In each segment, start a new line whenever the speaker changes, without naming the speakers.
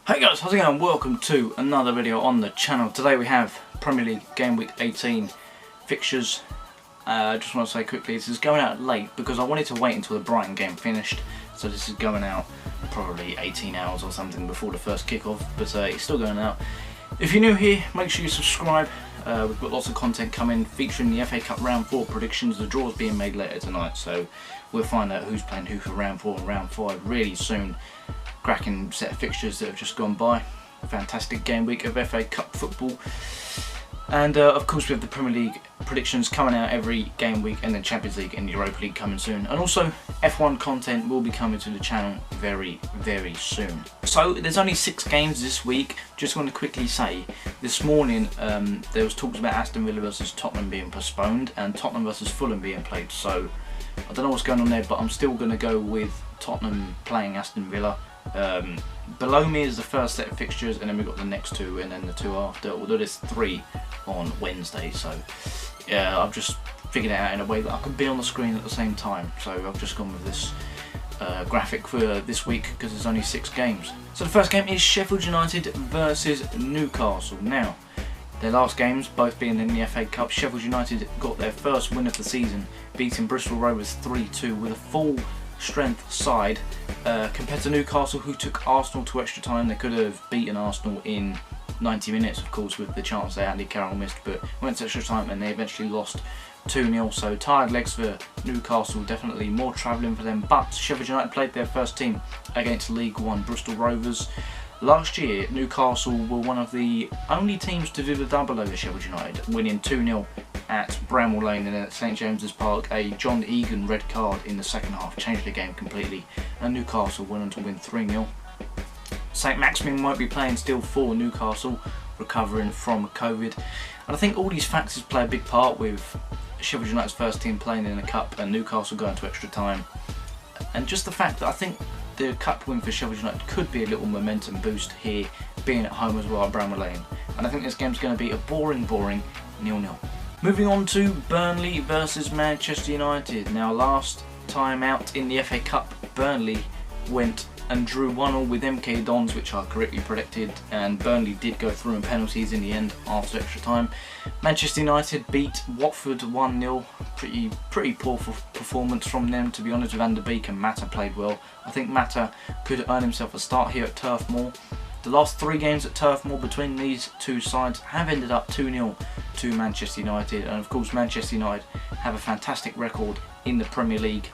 Hey guys, how's it going? Welcome to another video on the channel. Today we have Premier League Game Week 18 fixtures. I just want to say quickly, this is going out late because I wanted to wait until the Brighton game finished. So this is going out probably 18 hours or something before the first kickoff, but it's still going out. If you're new here, make sure you subscribe. We've got lots of content coming featuring the FA Cup Round 4 predictions. The draw's being made later tonight, so we'll find out who's playing who for Round 4 and Round 5 really soon. Cracking set of fixtures that have just gone by. Fantastic game week of FA Cup football. And of course we have the Premier League predictions coming out every game week, and then Champions League and Europa League coming soon. And also F1 content will be coming to the channel very soon. So there's only 6 games this week. Just want to quickly say, this morning there was talks about Aston Villa versus Tottenham being postponed and Tottenham versus Fulham being played. So I don't know what's going on there, but I'm still going to go with Tottenham playing Aston Villa. Below me is the first set of fixtures, and then we've got the next 2 and then the 2 after, although there's 3 on Wednesday. So yeah, I've just figured it out in a way that I can be on the screen at the same time, so I've just gone with this graphic for this week because there's only 6 games. So the first game is Sheffield United versus Newcastle. Now their last games both being in the FA Cup, Sheffield United got their first win of the season, beating Bristol Rovers 3-2 with a full strength side compared to Newcastle, who took Arsenal to extra time. They could have beaten Arsenal in 90 minutes, of course, with the chance that Andy Carroll missed, but went to extra time and they eventually lost 2-0. So tired legs for Newcastle, definitely more travelling for them. But Sheffield United played their first team against League One Bristol Rovers. Last year, Newcastle were one of the only teams to do the double over Sheffield United, winning 2-0 at Bramall Lane, and then at St James's Park a John Egan red card in the second half changed the game completely, and Newcastle went on to win 3-0. St Maximin won't be playing still for Newcastle, recovering from COVID, and I think all these factors play a big part with Sheffield United's first team playing in the Cup and Newcastle going to extra time, and just the fact that I think the Cup win for Sheffield United could be a little momentum boost here, being at home as well at Bramall Lane, and I think this game's going to be a boring 0-0. Moving on to Burnley versus Manchester United. Now last time out in the FA Cup, Burnley went and drew 1-1 with MK Dons, which I correctly predicted, and Burnley did go through in penalties in the end after extra time. Manchester United beat Watford 1-0, pretty poor performance from them, to be honest. Van der Beek and Mata played well. I think Mata could earn himself a start here at Turf Moor. The last 3 games at Turf Moor between these two sides have ended up 2-0 to Manchester United, and of course Manchester United have a fantastic record in the Premier League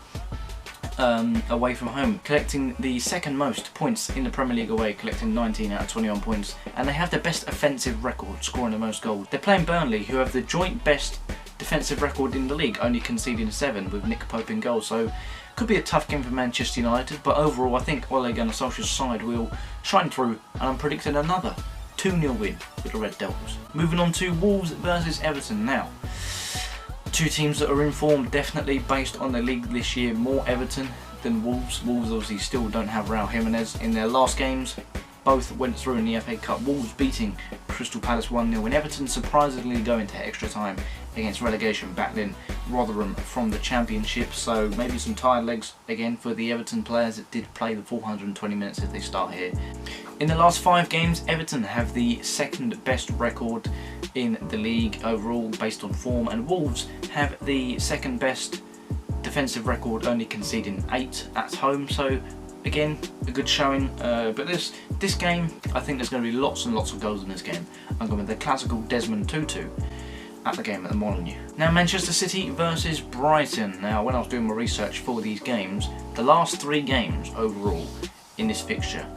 away from home, collecting the second most points in the Premier League away, collecting 19 out of 21 points, and they have the best offensive record, scoring the most goals. They're playing Burnley, who have the joint best defensive record in the league, only conceding 7 with Nick Pope in goal. So could be a tough game for Manchester United, but overall I think Ole Gunnar Solskjaer's side will shine through, and I'm predicting another 2-0 win for the Red Devils. Moving on to Wolves versus Everton now. 2 teams that are in form, definitely based on the league this year, more Everton than Wolves. Wolves obviously still don't have Raul Jimenez. In their last games, both went through in the FA Cup. Wolves beating Crystal Palace 1-0, and Everton surprisingly going to extra time against relegation battling Rotherham from the Championship. So maybe some tired legs again for the Everton players that did play the 420 minutes if they start here. In the last 5 games, Everton have the second best record in the league overall based on form, and Wolves have the second best defensive record, only conceding 8 at home. So again, a good showing, but this game, I think there's going to be lots and lots of goals in this game. I'm going with the classical Desmond Tutu at the game at the Molineux. Now Manchester City versus Brighton. Now when I was doing my research for these games, the last 3 games overall in this fixture,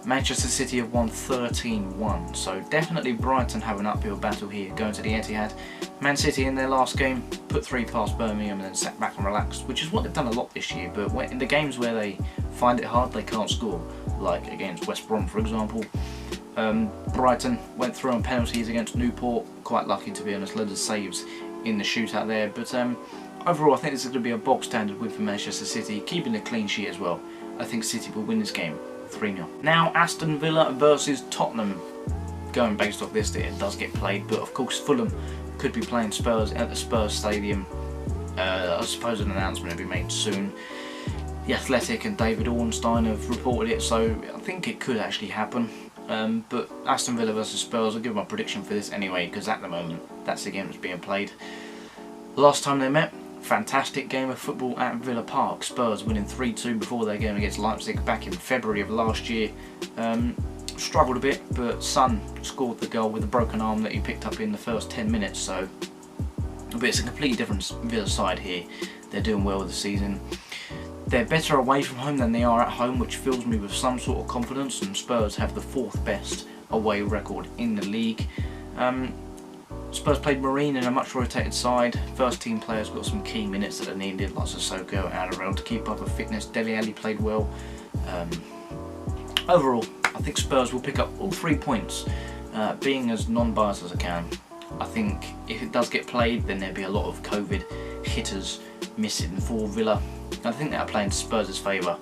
Manchester City have won 13-1, so definitely Brighton have an uphill battle here going to the Etihad. Man City in their last game put 3 past Birmingham and then sat back and relaxed, which is what they've done a lot this year, but in the games where they find it hard they can't score, like against West Brom for example. Brighton went through on penalties against Newport, quite lucky to be honest, loads of saves in the shootout there, but overall I think this is going to be a bog standard win for Manchester City, keeping a clean sheet as well. I think City will win this game 3-0. Now Aston Villa versus Tottenham. Going based off this, it does get played, but of course Fulham could be playing Spurs at the Spurs Stadium. I suppose an announcement will be made soon. The Athletic and David Ornstein have reported it, so I think it could actually happen. But Aston Villa versus Spurs, I'll give my prediction for this anyway, because at the moment that's the game that's being played. Last time they met, fantastic game of football at Villa Park. Spurs winning 3-2 before their game against Leipzig back in February of last year. Struggled a bit, but Son scored the goal with a broken arm that he picked up in the first 10 minutes, so but it's a completely different Villa side here. They're doing well this season. They're better away from home than they are at home, which fills me with some sort of confidence, and Spurs have the 4th best away record in the league. Spurs played Marine in a much rotated side. First team players got some key minutes that are needed, like Sissoko and Alderweireld to keep up with fitness. Dele Alli played well. Overall, I think Spurs will pick up all 3 points, being as non-biased as I can. I think if it does get played, then there'll be a lot of COVID hitters missing for Villa. I think that'll play into Spurs' favour.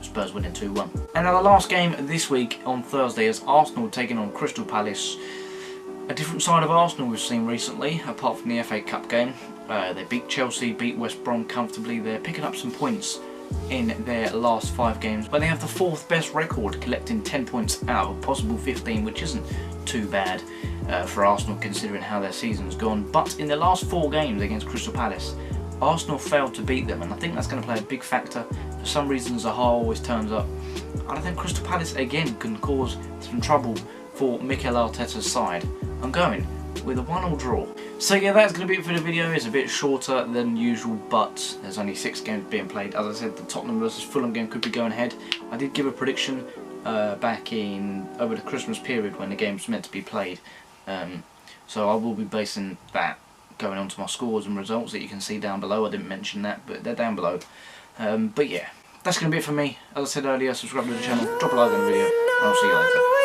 Spurs winning 2-1. And now the last game this week on Thursday is Arsenal taking on Crystal Palace. A different side of Arsenal we've seen recently, apart from the FA Cup game. They beat Chelsea, beat West Brom comfortably. They're picking up some points in their last 5 games, but they have the 4th best record, collecting 10 points out of a possible 15, which isn't too bad for Arsenal considering how their season's gone. But in the last 4 games against Crystal Palace, Arsenal failed to beat them, and I think that's going to play a big factor. For some reason, Zaha always turns up, and I think Crystal Palace again can cause some trouble for Mikel Arteta's side. I'm going with a 1-1 draw. So yeah, that's going to be it for the video. It's a bit shorter than usual, but there's only 6 games being played. As I said, the Tottenham versus Fulham game could be going ahead. I did give a prediction back in over the Christmas period when the game's meant to be played. So I will be basing that going on to my scores and results that you can see down below. I didn't mention that, but they're down below. But yeah, that's going to be it for me. As I said earlier, subscribe to the channel, drop a like on the video, and I'll see you later.